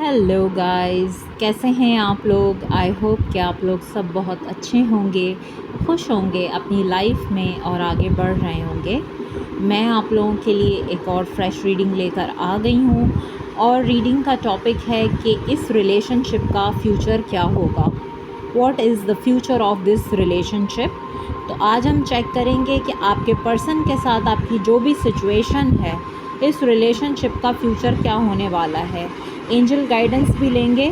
Hello guys, कैसे हैं आप लोग। आई होप कि आप लोग सब बहुत अच्छे होंगे, खुश होंगे अपनी लाइफ में और आगे बढ़ रहे होंगे। मैं आप लोगों के लिए एक और फ्रेश रीडिंग लेकर आ गई हूँ और रीडिंग का टॉपिक है कि इस रिलेशनशिप का फ्यूचर क्या होगा। What is the future of this relationship. तो आज हम चेक करेंगे कि आपके पर्सन के साथ आपकी जो भी सिचुएशन है, इस रिलेशनशिप का फ्यूचर क्या होने वाला है। एंजल गाइडेंस भी लेंगे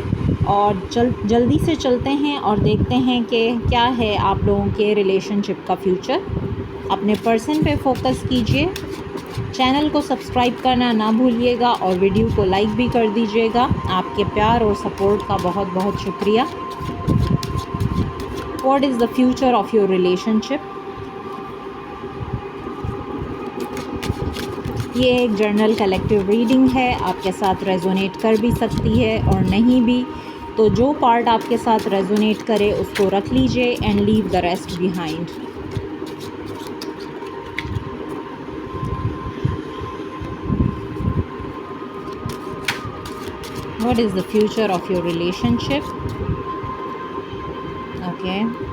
और जल्दी से चलते हैं और देखते हैं कि क्या है आप लोगों के रिलेशनशिप का फ्यूचर। अपने पर्सन पे फोकस कीजिए, चैनल को सब्सक्राइब करना ना भूलिएगा और वीडियो को लाइक भी कर दीजिएगा। आपके प्यार और सपोर्ट का बहुत बहुत शुक्रिया। What is the future of your relationship. ये एक जर्नल कलेक्टिव रीडिंग है, आपके साथ रेजोनेट कर भी सकती है और नहीं भी। तो जो पार्ट आपके साथ रेजोनेट करे उसको रख लीजिए and leave the rest behind. What is the future of your relationship. Okay,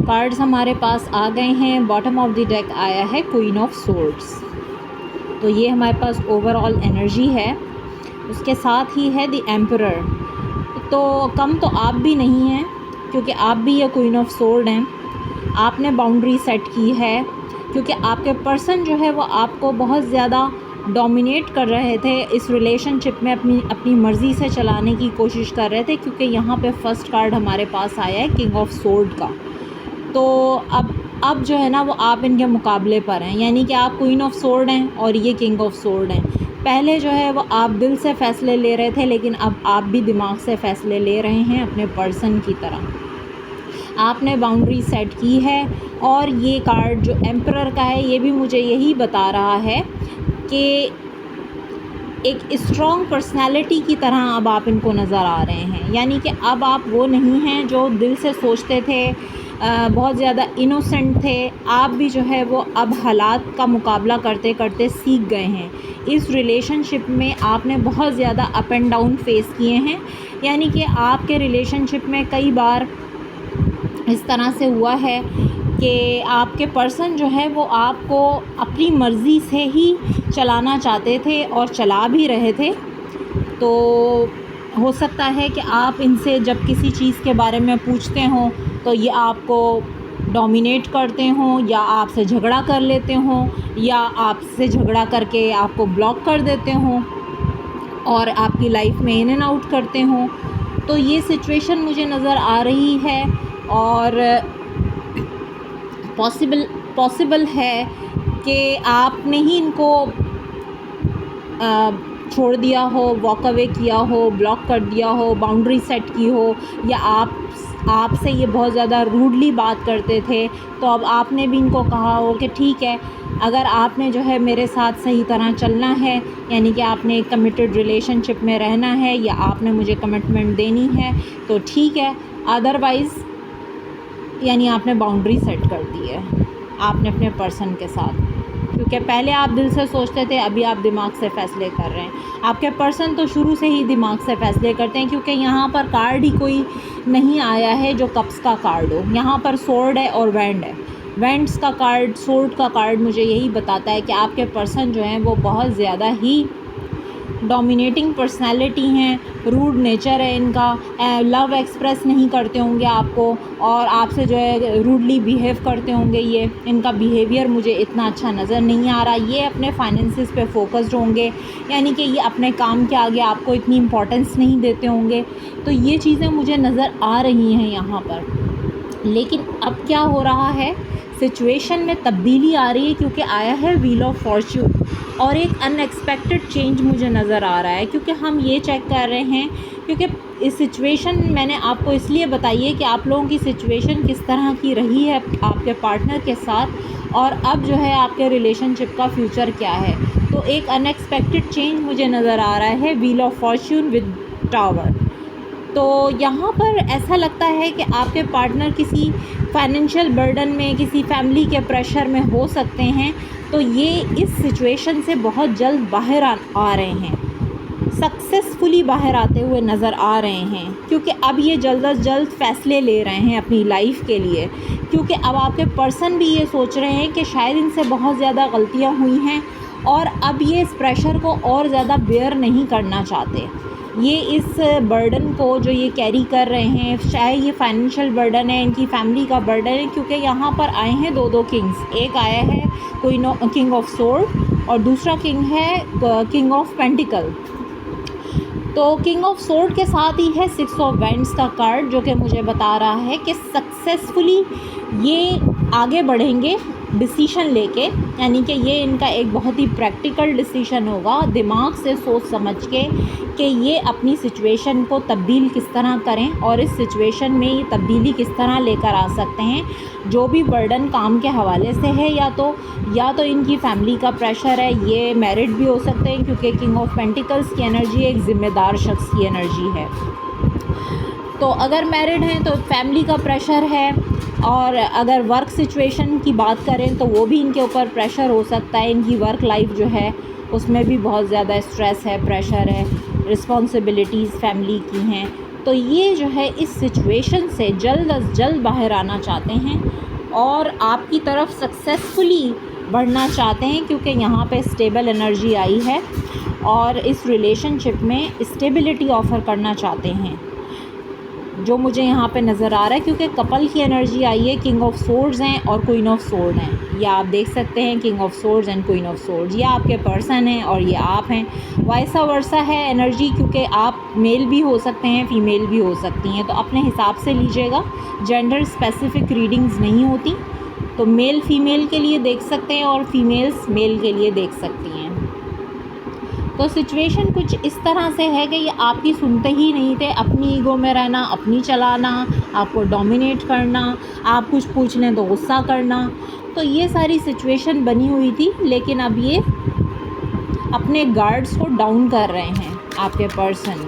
cards हमारे पास आ गए हैं। बॉटम ऑफ द डेक आया है क्वीन ऑफ सोर्ड्स। तो ये हमारे पास ओवरऑल एनर्जी है। उसके साथ ही है द एम्परर। तो कम तो आप भी नहीं हैं, क्योंकि आप भी ये क्वीन ऑफ सोर्ड हैं। आपने बाउंड्री सेट की है, क्योंकि आपके पर्सन जो है वो आपको बहुत ज़्यादा डोमिनेट कर रहे थे इस रिलेशनशिप में, अपनी मर्ज़ी से चलाने की कोशिश कर रहे थे। क्योंकि यहाँ पे फर्स्ट कार्ड हमारे पास आया है किंग ऑफ सोर्ड का। तो अब जो है ना वो आप इनके मुकाबले पर हैं, यानी कि आप क्वीन ऑफ सोर्ड हैं और ये किंग ऑफ सोर्ड हैं। पहले जो है वो आप दिल से फ़ैसले ले रहे थे, लेकिन अब आप भी दिमाग से फ़ैसले ले रहे हैं अपने पर्सन की तरह। आपने बाउंड्री सेट की है और ये कार्ड जो एम्परर का है ये भी मुझे यही बता रहा है कि एक स्ट्रॉन्ग पर्सनैलिटी की तरह अब आप इनको नज़र आ रहे हैं। यानी कि अब आप वो नहीं हैं जो दिल से सोचते थे, बहुत ज़्यादा इनोसेंट थे। आप भी जो है वो अब हालात का मुकाबला करते करते सीख गए हैं। इस रिलेशनशिप में आपने बहुत ज़्यादा अप एंड डाउन फेस किए हैं। यानी कि आपके रिलेशनशिप में कई बार इस तरह से हुआ है कि आपके पर्सन जो है वो आपको अपनी मर्ज़ी से ही चलाना चाहते थे और चला भी रहे थे। तो हो सकता है कि आप इनसे जब किसी चीज़ के बारे में पूछते हों तो ये आपको डोमिनेट करते हों, या आपसे झगड़ा कर लेते हों, या आपसे झगड़ा करके आपको ब्लॉक कर देते हों और आपकी लाइफ में इन एंड आउट करते हों। तो ये सिचुएशन मुझे नज़र आ रही है और पॉसिबल है कि आपने ही इनको छोड़ दिया हो, वॉक अवे किया हो, ब्लॉक कर दिया हो, बाउंड्री सेट की हो, या आपसे ये बहुत ज़्यादा रूडली बात करते थे। तो अब आपने भी इनको कहा हो कि ठीक है, अगर आपने जो है मेरे साथ सही तरह चलना है, यानी कि आपने एक कमिटेड रिलेशनशिप में रहना है या आपने मुझे कमिटमेंट देनी है तो ठीक है, अदरवाइज़ यानी आपने बाउंड्री सेट कर दी है आपने अपने पर्सन के साथ। क्योंकि पहले आप दिल से सोचते थे, अभी आप दिमाग से फ़ैसले कर रहे हैं। आपके पर्सन तो शुरू से ही दिमाग से फ़ैसले करते हैं, क्योंकि यहाँ पर कार्ड ही कोई नहीं आया है जो कप्स का कार्ड हो। यहाँ पर सोर्ड है और वैंड है। वैंड्स का कार्ड, सोर्ड का कार्ड मुझे यही बताता है कि आपके पर्सन जो हैं वो बहुत ज़्यादा ही डोमिनेटिंग पर्सनालिटी हैं, रूड नेचर है इनका, लव एक्सप्रेस नहीं करते होंगे आपको और आपसे जो है रूडली बिहेव करते होंगे। ये इनका बिहेवियर मुझे इतना अच्छा नज़र नहीं आ रहा। ये अपने फाइनेंसिस पे फोकस्ड होंगे, यानी कि ये अपने काम के आगे आपको इतनी इम्पोर्टेंस नहीं देते होंगे। तो ये चीज़ें मुझे नज़र आ रही हैं यहाँ पर। लेकिन अब क्या हो रहा है, सिचुएशन में तब्दीली आ रही है, क्योंकि आया है व्हील ऑफ फॉर्च्यून और एक अनएक्सपेक्टेड चेंज मुझे नज़र आ रहा है। क्योंकि हम ये चेक कर रहे हैं, क्योंकि इस सिचुएशन मैंने आपको इसलिए बताई है कि आप लोगों की सिचुएशन किस तरह की रही है आपके पार्टनर के साथ, और अब जो है आपके रिलेशनशिप का फ्यूचर क्या है। तो एक अनएक्सपेक्टेड चेंज मुझे नज़र आ रहा है, wheel of Fortune with tower. तो यहाँ पर ऐसा लगता है कि आपके पार्टनर किसी फाइनेंशियल बर्डन में, किसी फैमिली के प्रेशर में हो सकते हैं। तो ये इस सिचुएशन से बहुत जल्द बाहर आ रहे हैं, सक्सेसफुली बाहर आते हुए नज़र आ रहे हैं, क्योंकि अब ये जल्द अज जल्द फ़ैसले ले रहे हैं अपनी लाइफ के लिए। क्योंकि अब आपके पर्सन भी ये सोच रहे हैं कि शायद इनसे बहुत ज़्यादा गलतियाँ हुई हैं और अब ये इस प्रेशर को और ज़्यादा बेयर नहीं करना चाहते। ये इस बर्डन को जो ये कैरी कर रहे हैं, चाहे ये फाइनेंशियल बर्डन है, इनकी फैमिली का बर्डन है, क्योंकि यहाँ पर आए हैं दो किंग्स। एक आया है किंग ऑफ सोर्ड और दूसरा किंग है किंग ऑफ पेंटिकल। तो किंग ऑफ सोर्ड के साथ ही है 6 ऑफ वैंड्स का कार्ड, जो कि मुझे बता रहा है कि सक्सेसफुली ये आगे बढ़ेंगे डिसीशन लेके, यानी कि ये इनका एक बहुत ही प्रैक्टिकल डिसीशन होगा, दिमाग से सोच समझ के कि ये अपनी सिचुएशन को तब्दील किस तरह करें और इस सिचुएशन में ये तब्दीली किस तरह लेकर आ सकते हैं। जो भी बर्डन काम के हवाले से है, या तो इनकी फैमिली का प्रेशर है, ये मैरिड भी हो सकते हैं, क्योंकि किंग ऑफ पेंटिकल्स की एनर्जी एक ज़िम्मेदार शख्स की एनर्जी है। तो अगर मैरिड हैं तो फैमिली का प्रेशर है, और अगर वर्क सिचुएशन की बात करें तो वो भी इनके ऊपर प्रेशर हो सकता है। इनकी वर्क लाइफ जो है उसमें भी बहुत ज़्यादा स्ट्रेस है, प्रेशर है, रिस्पॉन्सिबिलिटीज़ फैमिली की हैं। तो ये जो है इस सिचुएशन से जल्द अज जल्द बाहर आना चाहते हैं और आपकी तरफ सक्सेसफुली बढ़ना चाहते हैं, क्योंकि यहाँ पे स्टेबल एनर्जी आई है और इस रिलेशनशिप में स्टेबिलिटी ऑफ़र करना चाहते हैं, जो मुझे यहाँ पे नज़र आ रहा है। क्योंकि कपल की एनर्जी आई है, किंग ऑफ सोर्ड्स हैं और क्वीन ऑफ सोर्ड हैं। या आप देख सकते हैं king of swords and queen of swords, ये आपके पर्सन हैं और ये आप हैं। वाइसा वर्सा है एनर्जी, क्योंकि आप मेल भी हो सकते हैं, फीमेल भी हो सकती हैं। तो अपने हिसाब से लीजिएगा, जेंडर स्पेसिफिक रीडिंग्स नहीं होती। तो मेल फीमेल के लिए देख सकते हैं और फीमेल्स मेल के लिए देख सकती हैं। तो सिचुएशन कुछ इस तरह से है कि ये आपकी सुनते ही नहीं थे, अपनी ईगो में रहना, अपनी चलाना, आपको डोमिनेट करना, आप कुछ पूछ लें तो गुस्सा करना। तो ये सारी सिचुएशन बनी हुई थी, लेकिन अब ये अपने गार्ड्स को डाउन कर रहे हैं आपके पर्सन,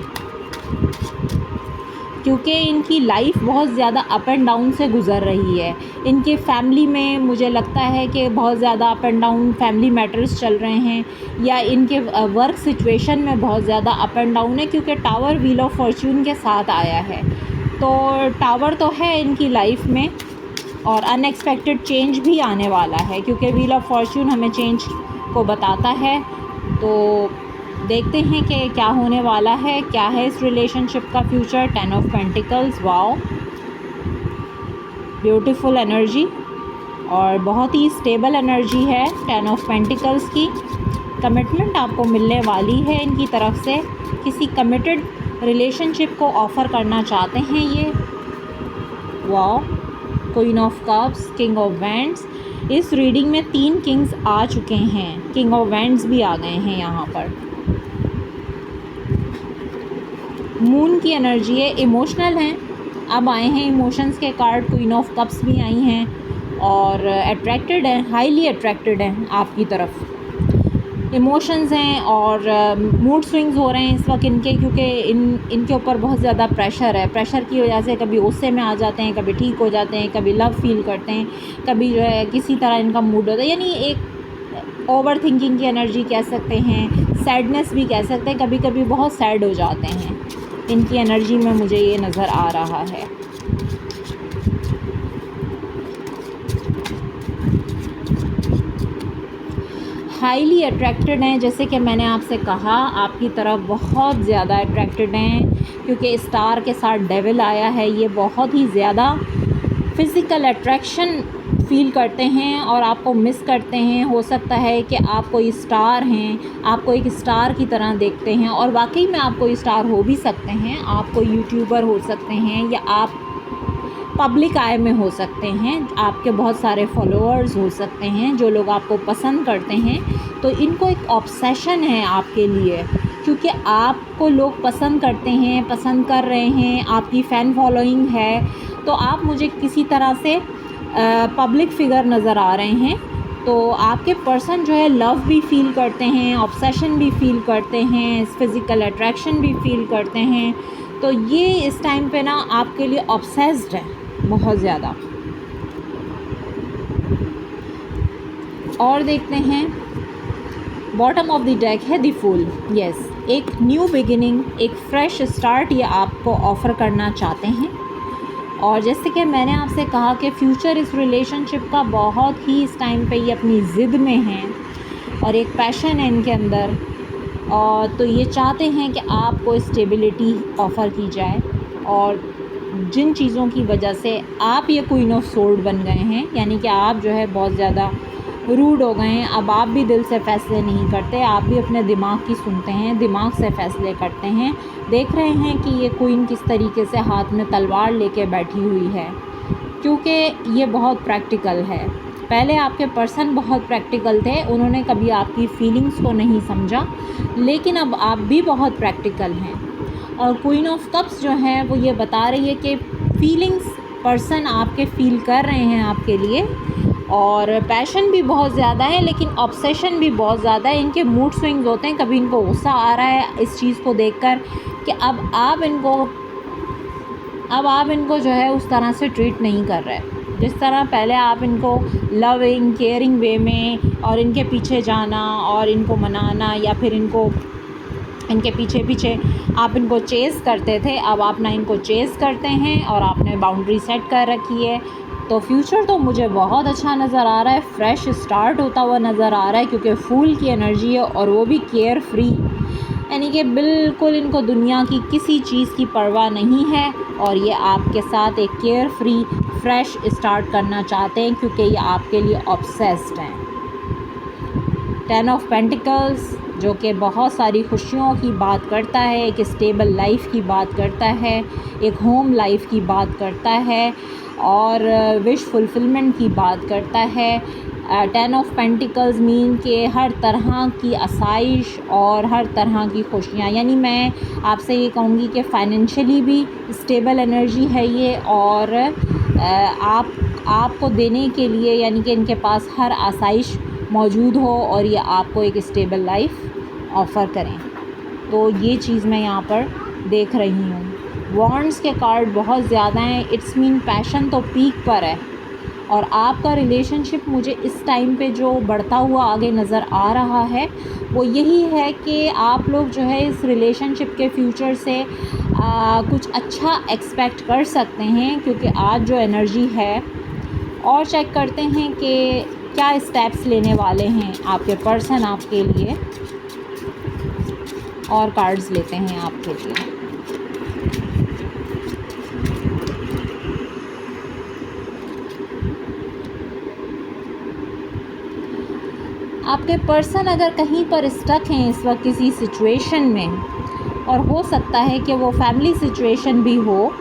क्योंकि इनकी लाइफ बहुत ज़्यादा अप एंड डाउन से गुज़र रही है। इनके फैमिली में मुझे लगता है कि बहुत ज़्यादा up and down family matters चल रहे हैं, या इनके वर्क सिचुएशन में बहुत ज़्यादा अप एंड डाउन है, क्योंकि टावर व्हील ऑफ फॉर्च्यून के साथ आया है। तो टावर तो है इनकी लाइफ में और अनएक्सपेक्टेड चेंज भी आने वाला है, क्योंकि व्हील ऑफ फॉर्च्यून हमें चेंज को बताता है। तो देखते हैं कि क्या होने वाला है, क्या है इस रिलेशनशिप का future. 10 of pentacles, wow, beautiful energy और बहुत ही स्टेबल एनर्जी है 10 ऑफ पेंटिकल्स की। कमिटमेंट आपको मिलने वाली है इनकी तरफ से, किसी कमिटेड रिलेशनशिप को ऑफ़र करना चाहते हैं ये। Wow, queen of cups, king of wands. इस रीडिंग में 3 किंग्स आ चुके हैं, किंग ऑफ वैंड्स भी आ गए हैं यहाँ पर। मून की एनर्जी है, इमोशनल हैं, अब आए हैं इमोशंस के कार्ड। क्वीन ऑफ कप्स भी आई हैं और अट्रैक्टेड हैं, हाईली अट्रैक्टेड हैं आपकी तरफ। इमोशंस हैं और मूड स्विंग्स हो रहे हैं इस वक्त इनके, क्योंकि इनके ऊपर बहुत ज़्यादा प्रेशर है। प्रेशर की वजह से कभी गुस्से में आ जाते हैं, कभी ठीक हो जाते हैं, कभी लव फील करते हैं, कभी जो है किसी तरह इनका मूड होता है, यानी एक ओवर थिंकिंग की एनर्जी कह सकते हैं, सैडनेस भी कह सकते हैं, कभी कभी बहुत सैड हो जाते हैं। इनकी एनर्जी में मुझे ये नज़र आ रहा है। हाईली अट्रैक्टेड हैं, जैसे कि मैंने आपसे कहा, आपकी तरफ बहुत ज़्यादा अट्रैक्टेड हैं, क्योंकि स्टार के साथ डेविल आया है। ये बहुत ही ज़्यादा फ़िज़िकल अट्रैक्शन फ़ील करते हैं और आपको मिस करते हैं। हो सकता है कि आप कोई स्टार हैं, आपको एक स्टार की तरह देखते हैं, और वाकई में आप कोई स्टार हो भी सकते हैं। आप कोई यूट्यूबर हो सकते हैं, या आप पब्लिक आई में हो सकते हैं, आपके बहुत सारे फॉलोअर्स हो सकते हैं जो लोग आपको पसंद करते हैं। तो इनको एक ऑब्सेशन है आपके लिए, क्योंकि आपको लोग पसंद करते हैं, पसंद कर रहे हैं, आपकी फ़ैन फॉलोइंग है। तो आप मुझे किसी तरह से पब्लिक फ़िगर नज़र आ रहे हैं, तो आपके पर्सन जो है लव भी फील करते हैं, ऑब्सेशन भी फील करते हैं, फिज़िकल अट्रैक्शन भी फील करते हैं। तो ये इस टाइम पे ना आपके लिए ऑब्सेस्ड है बहुत ज़्यादा। और देखते हैं, बॉटम ऑफ द डेक है द फूल। यस, एक न्यू बिगिनिंग, एक फ्रेश स्टार्ट ये आपको ऑफ़र करना चाहते हैं। और जैसे कि मैंने आपसे कहा कि फ्यूचर इस रिलेशनशिप का बहुत ही इस टाइम पे ये अपनी ज़िद में हैं और एक पैशन है इनके अंदर। और तो ये चाहते हैं कि आपको स्टेबिलिटी ऑफ़र की जाए, और जिन चीज़ों की वजह से आप ये क्वीन ऑफ सोर्ड बन गए हैं, यानी कि आप जो है बहुत ज़्यादा रूड हो गए हैं। अब आप भी दिल से फ़ैसले नहीं करते, आप भी अपने दिमाग की सुनते हैं, दिमाग से फ़ैसले करते हैं। देख रहे हैं कि ये क्वीन किस तरीके से हाथ में तलवार लेके बैठी हुई है, क्योंकि ये बहुत प्रैक्टिकल है। पहले आपके पर्सन बहुत प्रैक्टिकल थे, उन्होंने कभी आपकी फीलिंग्स को नहीं समझा, लेकिन अब आप भी बहुत प्रैक्टिकल हैं। और क्वीन ऑफ कप्स जो है वो ये बता रही है कि फीलिंग्स पर्सन आपके फ़ील कर रहे हैं आपके लिए, और पैशन भी बहुत ज़्यादा है, लेकिन ऑब्सेशन भी बहुत ज़्यादा है। इनके मूड स्विंग्स होते हैं, कभी इनको गुस्सा आ रहा है इस चीज़ को देखकर कि अब आप इनको जो है उस तरह से ट्रीट नहीं कर रहे जिस तरह पहले आप इनको लविंग केयरिंग वे में, और इनके पीछे जाना और इनको मनाना, या फिर इनके पीछे पीछे आप इनको चेज़ करते थे। अब आप ना इनको चेज़ करते हैं और आपने बाउंड्री सेट कर रखी है। तो फ्यूचर तो मुझे बहुत अच्छा नज़र आ रहा है, फ्रेश स्टार्ट होता हुआ नज़र आ रहा है, क्योंकि फूल की एनर्जी है और वो भी केयर फ्री, यानी कि बिल्कुल इनको दुनिया की किसी चीज़ की परवाह नहीं है, और ये आपके साथ एक केयर फ्री फ्रेश स्टार्ट करना चाहते हैं, क्योंकि ये आपके लिए ऑब्सेस्ड हैं। 10 ऑफ पेंटिकल्स जो कि बहुत सारी खुशियों की बात करता है, एक स्टेबल लाइफ की बात करता है, एक होम लाइफ की बात करता है, और विश फुलफिलमेंट की बात करता है। 10 ऑफ पेंटिकल्स मीन कि हर तरह की आसाइश और हर तरह की खुशियाँ, यानी मैं आपसे ये कहूँगी कि फाइनेंशियली भी स्टेबल एनर्जी है ये, और आपको देने के लिए, यानी कि इनके पास हर आसाइश मौजूद हो और ये आपको एक स्टेबल लाइफ ऑफ़र करें। तो ये चीज़ मैं यहाँ पर देख रही हूँ। वॉन्ड्स के कार्ड बहुत ज़्यादा हैं, इट्स मीन पैशन तो पीक पर है, और आपका रिलेशनशिप मुझे इस टाइम पे जो बढ़ता हुआ आगे नज़र आ रहा है वो यही है कि आप लोग जो है इस रिलेशनशिप के फ्यूचर से कुछ अच्छा एक्सपेक्ट कर सकते हैं, क्योंकि आज जो एनर्जी है। और चेक करते हैं कि क्या स्टेप्स लेने वाले हैं आपके पर्सन आपके लिए, और कार्ड्स लेते हैं आपके लिए। आपके पर्सन अगर कहीं पर स्टक हैं इस वक्त किसी सिचुएशन में, और हो सकता है कि वो फैमिली सिचुएशन भी हो,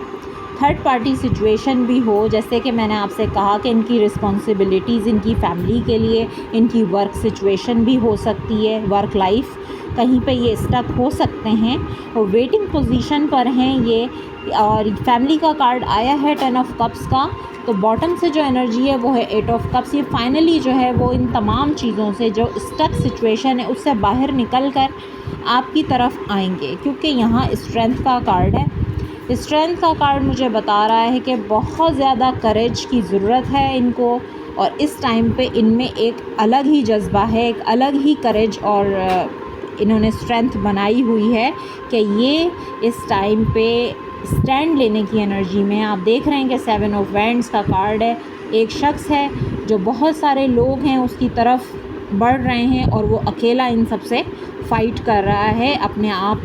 थर्ड पार्टी सिचुएशन भी हो, जैसे कि मैंने आपसे कहा कि इनकी रिस्पॉन्सिबिलिटीज़ इनकी फैमिली के लिए, इनकी वर्क सिचुएशन भी हो सकती है, वर्क लाइफ कहीं पे ये स्टक हो सकते हैं और वेटिंग पोजीशन पर हैं ये। और फैमिली का कार्ड आया है 10 ऑफ कप्स का, तो बॉटम से जो एनर्जी है वो है 8 ऑफ कप्स। ये फाइनली जो है वो इन तमाम चीज़ों से, जो स्टक सिचुएशन है उससे बाहर निकल कर आपकी तरफ आएंगे, क्योंकि यहाँ स्ट्रेंथ का कार्ड है। स्ट्रेंथ का कार्ड मुझे बता रहा है कि बहुत ज़्यादा करेज की ज़रूरत है इनको, और इस टाइम पे इनमें एक अलग ही जज्बा है, एक अलग ही करेज और इन्होंने स्ट्रेंथ बनाई हुई है कि ये इस टाइम पे स्टैंड लेने की एनर्जी में। आप देख रहे हैं कि 7 ऑफ वैंड्स का कार्ड है। एक शख्स है जो बहुत सारे लोग हैं उसकी तरफ बढ़ रहे हैं, और वो अकेला इन सब से फ़ाइट कर रहा है, अपने आप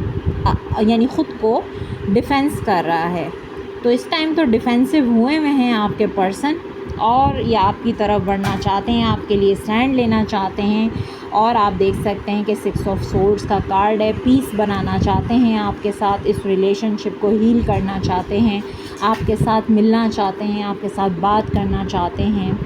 यानी ख़ुद को डिफेंस कर रहा है। तो इस टाइम तो डिफेंसिव हुए हुए हैं आपके पर्सन, और ये आपकी तरफ बढ़ना चाहते हैं, आपके लिए स्टैंड लेना चाहते हैं। और आप देख सकते हैं कि 6 ऑफ सोर्ड्स का कार्ड है। पीस बनाना चाहते हैं आपके साथ, इस रिलेशनशिप को हील करना चाहते हैं, आपके साथ मिलना चाहते हैं, आपके साथ बात करना चाहते हैं।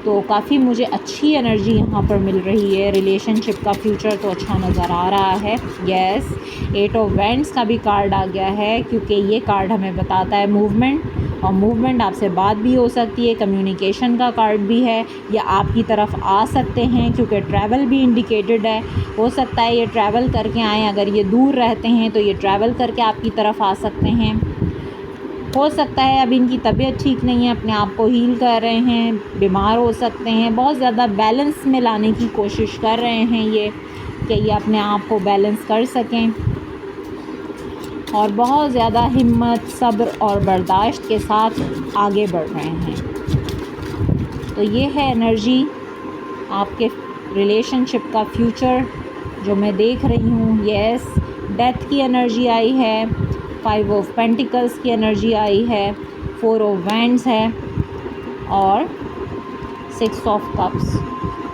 तो काफ़ी मुझे अच्छी एनर्जी यहाँ पर मिल रही है। रिलेशनशिप का फ्यूचर तो अच्छा नज़र आ रहा है। यस, 8 ऑफ वैंड्स का भी कार्ड आ गया है, क्योंकि ये कार्ड हमें बताता है मूवमेंट, और मूवमेंट, आपसे बात भी हो सकती है, कम्युनिकेशन का कार्ड भी है, या आपकी तरफ आ सकते हैं क्योंकि ट्रैवल भी इंडिकेटेड है। हो सकता है ये ट्रैवल करके आएँ, अगर ये दूर रहते हैं तो ये ट्रैवल करके आपकी तरफ आ सकते हैं। हो सकता है अब इनकी तबीयत ठीक नहीं है, अपने आप को हील कर रहे हैं, बीमार हो सकते हैं, बहुत ज़्यादा बैलेंस में लाने की कोशिश कर रहे हैं ये, कि ये अपने आप को बैलेंस कर सकें, और बहुत ज़्यादा हिम्मत, सब्र और बर्दाश्त के साथ आगे बढ़ रहे हैं। तो ये है एनर्जी आपके रिलेशनशिप का फ्यूचर जो मैं देख रही हूँ। यस, डेथ की एनर्जी आई है, 5 ऑफ पेंटिकल्स की एनर्जी आई है, 4 ऑफ वैंड्स है और 6 ऑफ कप्स।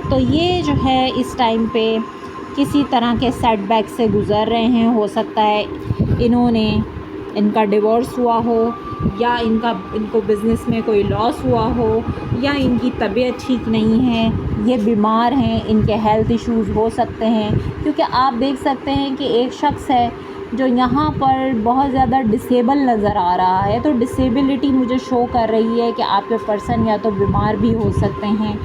तो ये जो है इस टाइम पे किसी तरह के सेटबैक से गुज़र रहे हैं। हो सकता है इनका डिवोर्स हुआ हो, या इनको बिज़नेस में कोई लॉस हुआ हो, या इनकी तबीयत ठीक नहीं है, ये बीमार हैं, इनके हेल्थ इश्यूज़ हो सकते हैं। क्योंकि आप देख सकते हैं कि एक शख्स है जो यहाँ पर बहुत ज़्यादा डिसेबल नज़र आ रहा है। तो डिसेबिलिटी मुझे शो कर रही है कि आपके पर्सन या तो बीमार भी हो सकते हैं,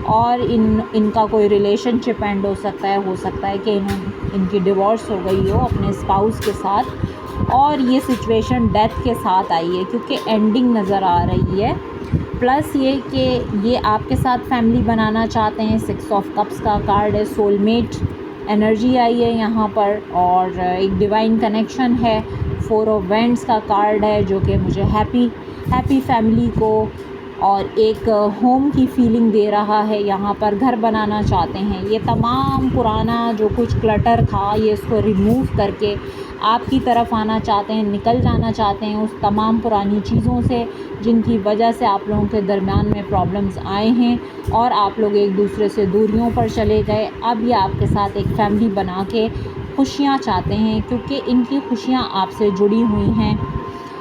और इनका कोई रिलेशनशिप एंड हो सकता है कि इनकी डिवोर्स हो गई हो अपने स्पाउस के साथ, और ये सिचुएशन डेथ के साथ आई है क्योंकि एंडिंग नज़र आ रही है। प्लस ये कि ये आपके साथ फैमिली बनाना चाहते हैं। 6 ऑफ कप्स का कार्ड है, सोलमेट एनर्जी आई है यहाँ पर, और एक डिवाइन कनेक्शन है। 4 ऑफ वैंड्स का कार्ड है जो कि मुझे हैप्पी फैमिली को और एक होम की फीलिंग दे रहा है। यहाँ पर घर बनाना चाहते हैं, ये तमाम पुराना जो कुछ क्लटर था ये इसको रिमूव करके आपकी तरफ आना चाहते हैं, निकल जाना चाहते हैं उस तमाम पुरानी चीज़ों से जिनकी वजह से आप लोगों के दरमियान में प्रॉब्लम्स आए हैं और आप लोग एक दूसरे से दूरियों पर चले गए। अब ये आपके साथ एक फैमिली बना के खुशियाँ चाहते हैं क्योंकि इनकी खुशियाँ आपसे जुड़ी हुई हैं।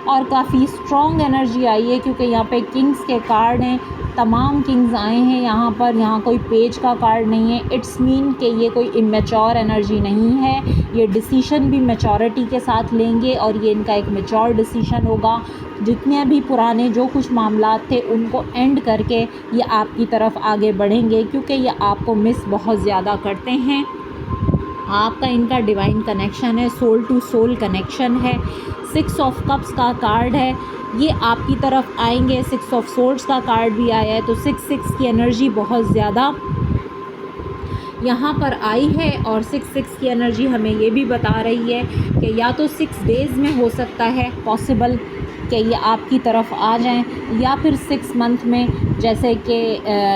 और काफ़ी स्ट्रॉन्ग एनर्जी आई है क्योंकि यहाँ पे किंग्स के कार्ड हैं, तमाम किंग्स आए हैं यहाँ पर। यहाँ कोई पेज का कार्ड नहीं है। इट्स मीन कि ये कोई इमेच्योर एनर्जी नहीं है, ये डिसीशन भी मैच्योरिटी के साथ लेंगे और ये इनका एक मैच्योर डिसीशन होगा। जितने भी पुराने जो कुछ मामलात थे उनको एंड करके ये आपकी तरफ आगे बढ़ेंगे क्योंकि ये आपको मिस बहुत ज़्यादा करते हैं। आपका इनका डिवाइन कनेक्शन है, सोल टू सोल कनेक्शन है। 6 ऑफ कप्स का कार्ड है, ये आपकी तरफ आएंगे। 6 ऑफ सोर्ड्स का कार्ड भी आया है, तो 6 की एनर्जी बहुत ज़्यादा यहाँ पर आई है। और 6 की एनर्जी हमें ये भी बता रही है कि या तो 6 डेज़ में हो सकता है पॉसिबल कि ये आपकी तरफ आ जाएं, या फिर 6 मंथ में, जैसे कि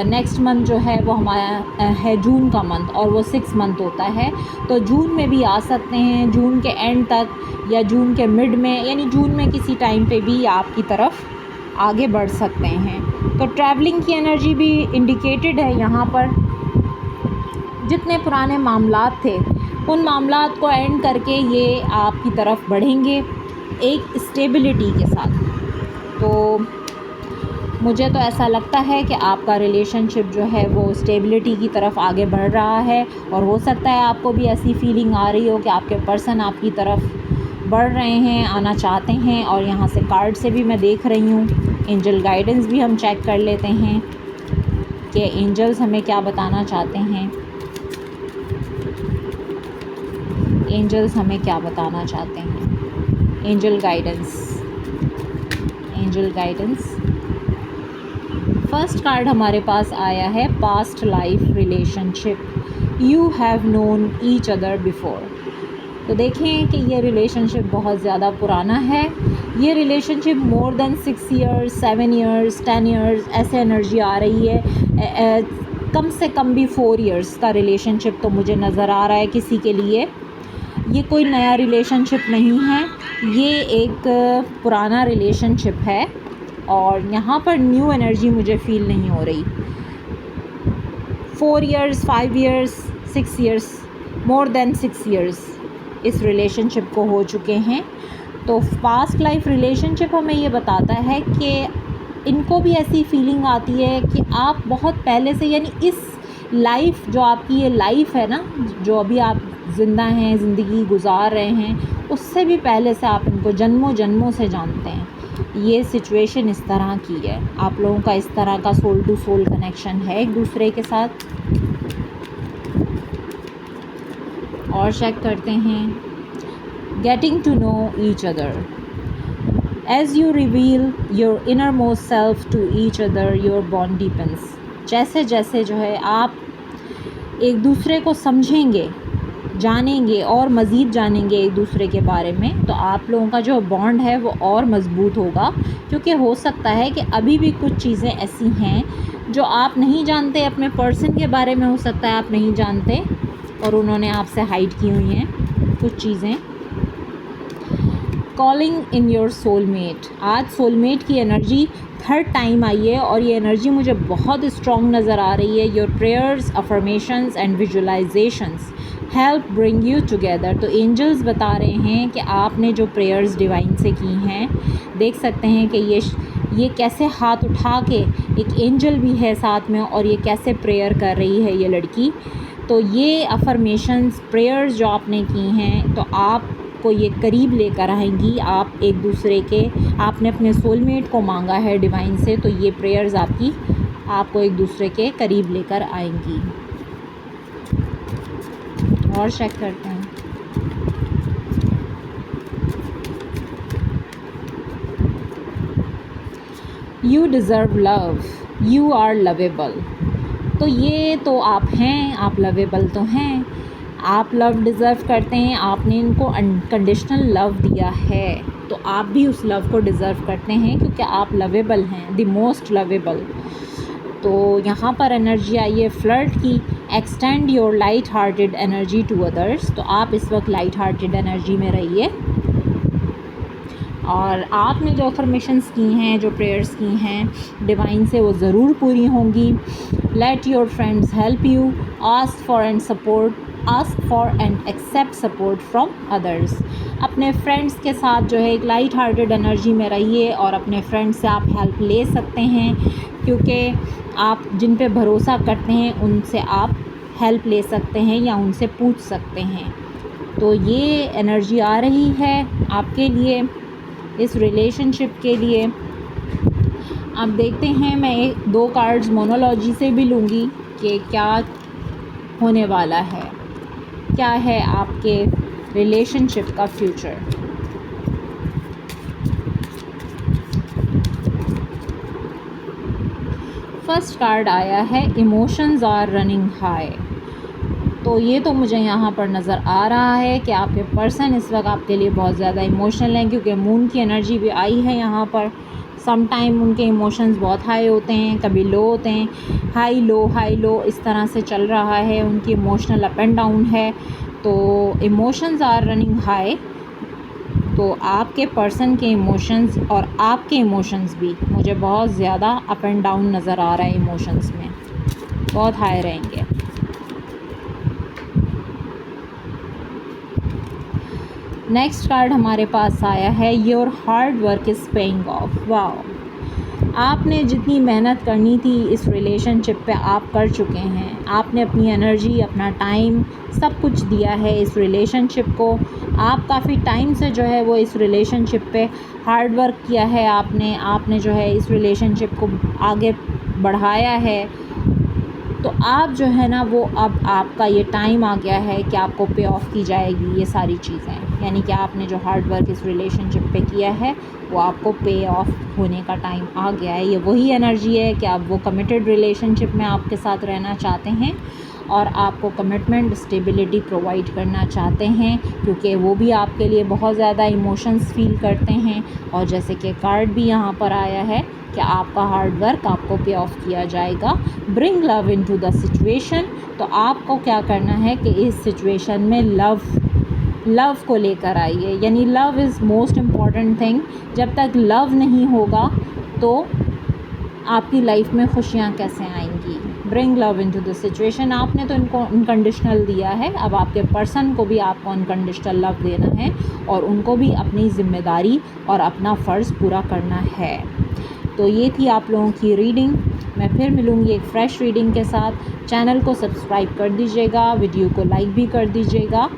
नेक्स्ट मंथ जो है वो हमारा है जून का मंथ और वो 6 मंथ होता है, तो जून में भी आ सकते हैं, जून के एंड तक या जून के मिड में, यानी जून में किसी टाइम पे भी आपकी तरफ आगे बढ़ सकते हैं। तो ट्रैवलिंग की एनर्जी भी इंडिकेटेड है यहाँ पर। जितने पुराने मामलात थे उन मामलात को एंड करके ये आपकी तरफ बढ़ेंगे एक स्टेबिलिटी के साथ। तो मुझे तो ऐसा लगता है कि आपका रिलेशनशिप जो है वो स्टेबिलिटी की तरफ आगे बढ़ रहा है, और हो सकता है आपको भी ऐसी फीलिंग आ रही हो कि आपके पर्सन आपकी तरफ बढ़ रहे हैं, आना चाहते हैं। और यहाँ से कार्ड से भी मैं देख रही हूँ, एंजल गाइडेंस भी हम चेक कर लेते हैं कि एंजल्स हमें क्या बताना चाहते हैं। एंजल्स हमें क्या बताना चाहते हैं। Angel guidance, angel guidance. First card हमारे पास आया है past life relationship, you have known each other before. तो देखें कि ये रिलेशनशिप बहुत ज़्यादा पुराना है। ये relationship more than 6 years, 7 years, 10 years ऐसे एनर्जी आ रही है। कम से कम भी 4 ईयर्स का रिलेशनशिप तो मुझे नज़र आ रहा है किसी के लिए। ये कोई नया रिलेशनशिप नहीं है, ये एक पुराना रिलेशनशिप है और यहाँ पर न्यू एनर्जी मुझे फ़ील नहीं हो रही। 4 years, 5 years, 6 years, more than 6 years इस रिलेशनशिप को हो चुके हैं। तो पास्ट लाइफ रिलेशनशिप हमें ये बताता है कि इनको भी ऐसी फीलिंग आती है कि आप बहुत पहले से, यानी इस लाइफ जो आपकी ये लाइफ है ना, जो अभी आप ज़िंदा हैं, ज़िंदगी गुजार रहे हैं, उससे भी पहले से आप इनको जन्मों जन्मों से जानते हैं। ये सिचुएशन इस तरह की है, आप लोगों का इस तरह का सोल टू सोल कनेक्शन है एक दूसरे के साथ। और चेक करते हैं, getting to know each other as you reveal your innermost self to each other your bond deepens. जैसे जैसे जो है आप एक दूसरे को समझेंगे, जानेंगे और मज़ीद जानेंगे एक दूसरे के बारे में, तो आप लोगों का जो बॉन्ड है वो और मज़बूत होगा। क्योंकि हो सकता है कि अभी भी कुछ चीज़ें ऐसी हैं जो आप नहीं जानते, अपने पर्सन के बारे में हो सकता है आप नहीं जानते और उन्होंने आपसे हाइड की हुई हैं कुछ चीज़ें। कॉलिंग इन योर सोलमेट, आज सोलमेट की एनर्जी थर्ड टाइम आई है और ये एनर्जी मुझे बहुत स्ट्रॉन्ग नज़र आ रही है। Your prayers, affirmations and visualizations help bring you together. तो एंजल्स बता रहे हैं कि आपने जो प्रेयर्स डिवाइन से की हैं, देख सकते हैं कि ये कैसे हाथ उठा के, एक एंजल भी है साथ में और ये कैसे प्रेयर कर रही है ये लड़की। तो ये अफर्मेशंस, प्रेयर्स जो आपने की हैं, तो आपको ये करीब लेकर आएंगी। आप एक दूसरे के, आपने अपने सोलमेट को मांगा है डिवाइन से, तो ये प्रेयर्स आपको एक दूसरे के करीब लेकर आएंगी। और चेक करते हैं, you deserve love, you are lovable. तो ये तो आप हैं, आप लवेबल तो हैं, आप लव डिज़र्व करते हैं, आपने इनको अनकंडीशनल लव दिया है, तो आप भी उस लव को डिज़र्व करते हैं क्योंकि आप लवेबल हैं, द मोस्ट लवेबल। तो यहाँ पर एनर्जी आई है फ्लर्ट की, extend your light hearted energy to others. तो आप इस वक्त लाइट हार्टेड एनर्जी में रहिए और आपने जो अफर्मेशंस की हैं, जो प्रेयर्स की हैं डिवाइन से, वो ज़रूर पूरी होंगी। Let your friends help you, ask for and accept support from others. अपने फ्रेंड्स के साथ जो है एक लाइट हार्टेड एनर्जी में रहिए और अपने फ्रेंड्स से आप हेल्प ले सकते हैं क्योंकि आप जिन पे भरोसा करते हैं उनसे आप हेल्प ले सकते हैं या उनसे पूछ सकते हैं। तो ये एनर्जी आ रही है आपके लिए, इस रिलेशनशिप के लिए। अब देखते हैं, मैं 2 कार्ड्स मोनोलॉजी से भी लूँगी कि क्या होने वाला है, क्या है आपके रिलेशनशिप का फ्यूचर। फर्स्ट कार्ड आया है इमोशंस आर रनिंग हाई। तो ये तो मुझे यहाँ पर नज़र आ रहा है कि आपके पर्सन इस वक्त आपके लिए बहुत ज़्यादा इमोशनल हैं क्योंकि मून की एनर्जी भी आई है यहाँ पर। सम टाइम उनके इमोशंस बहुत हाई होते हैं, कभी लो होते हैं, हाई लो इस तरह से चल रहा है, उनकी इमोशनल अप एंड डाउन है। तो इमोशंस आर रनिंग हाई, तो आपके पर्सन के इमोशंस और आपके इमोशंस भी मुझे बहुत ज़्यादा अप एंड डाउन नज़र आ रहा है, इमोशंस में बहुत हाई रहेंगे। नेक्स्ट कार्ड हमारे पास आया है your hard work is paying off. Wow, आपने जितनी मेहनत करनी थी इस रिलेशनशिप पे आप कर चुके हैं। आपने अपनी एनर्जी, अपना टाइम, सब कुछ दिया है इस रिलेशनशिप को। आप काफ़ी टाइम से जो है वो इस रिलेशनशिप पे हार्ड वर्क किया है आपने जो है इस रिलेशनशिप को आगे बढ़ाया है। तो आप जो है ना वो अब आपका ये टाइम आ गया है कि आपको पे ऑफ की जाएगी ये सारी चीज़ें, यानी कि आपने जो हार्ड वर्क इस रिलेशनशिप पे किया है वो आपको पे ऑफ होने का टाइम आ गया है। ये वही एनर्जी है कि आप वो कमिटेड रिलेशनशिप में आपके साथ रहना चाहते हैं और आपको कमिटमेंट, स्टेबिलिटी प्रोवाइड करना चाहते हैं क्योंकि वो भी आपके लिए बहुत ज़्यादा इमोशंस फील करते हैं। और जैसे कि कार्ड भी यहाँ पर आया है कि आपका हार्ड वर्क आपको पे ऑफ किया जाएगा। Bring love into the situation, तो आपको क्या करना है कि इस सिचुएशन में लव को लेकर आइए, यानी love is most important thing. जब तक लव नहीं होगा तो आपकी लाइफ में खुशियाँ कैसे आएंगी। Bring love into the situation, आपने तो इनको अनकंडीशनल दिया है, अब आपके पर्सन को भी आपको अनकंडीशनल लव देना है और उनको भी अपनी ज़िम्मेदारी और अपना फ़र्ज़ पूरा करना है। तो ये थी आप लोगों की रीडिंग। मैं फिर मिलूँगी एक फ़्रेश रीडिंग के साथ। चैनल को सब्सक्राइब कर दीजिएगा, वीडियो को लाइक भी कर दीजिएगा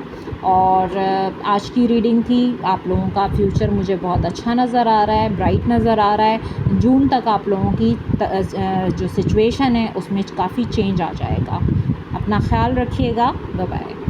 और आज की रीडिंग थी। आप लोगों का फ्यूचर मुझे बहुत अच्छा नज़र आ रहा है, ब्राइट नज़र आ रहा है। जून तक आप लोगों की जो सिचुएशन है उसमें काफ़ी चेंज आ जाएगा। अपना ख्याल रखिएगा। Bye bye.